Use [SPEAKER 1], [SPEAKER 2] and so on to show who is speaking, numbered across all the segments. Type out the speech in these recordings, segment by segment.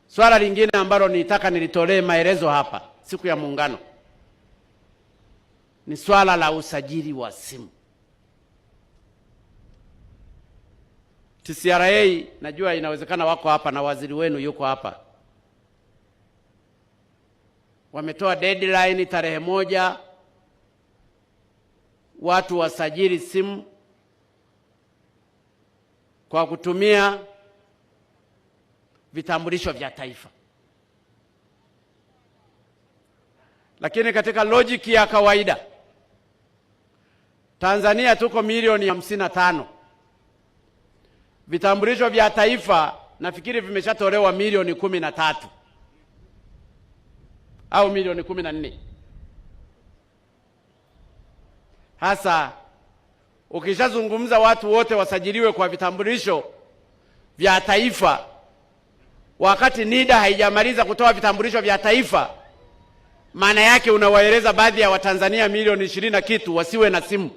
[SPEAKER 1] Swala lingine ambalo nitaka nilitolee maelezo hapa siku ya Muungano ni swala la usajili wa simu. TCRA najua inawezekana wako hapa na waziri wenu yuko hapa. Wametoa deadline tarehe 1 watu wasajili simu kwa kutumia vitambulisho vya taifa. Lakini katika logic ya kawaida Tanzania tuko milioni 55. Vitambulisho vya taifa nafikiri vimeshatolewa milioni 13 au milioni 14. Hasa ukishazungumza watu wote wasajiliwe kwa vitambulisho vya taifa wakati NIDA haijamaliza kutoa vitambulisho vya taifa, maana yake unawaeleza baadhi ya Watanzania milioni 20 na kitu wasiwe na simu.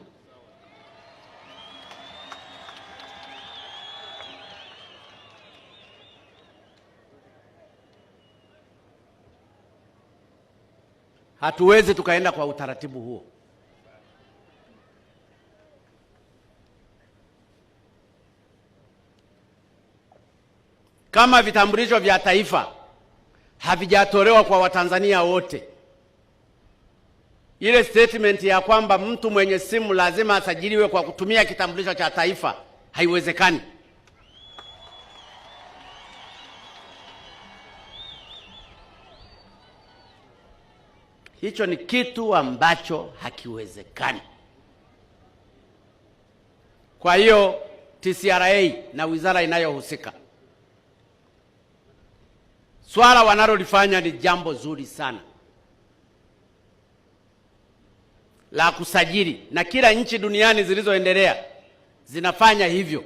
[SPEAKER 1] Hatuwezi tukaenda kwa utaratibu huo. Kama vitambulisho vya taifa havijatolewa kwa Watanzania wote, ile statement ya kwamba mtu mwenye simu lazima asajiliwe kwa kutumia kitambulisho cha taifa haiwezekani. Hicho ni kitu ambacho hakiwezekani. Kwa hiyo TCRA na wizara inayohusika, swala wanalolifanya ni jambo zuri sana la kusajili, na kila nchi duniani zilizoendelea zinafanya hivyo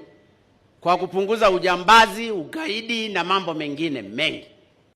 [SPEAKER 1] kwa kupunguza ujambazi, ugaidi na mambo mengine mengi.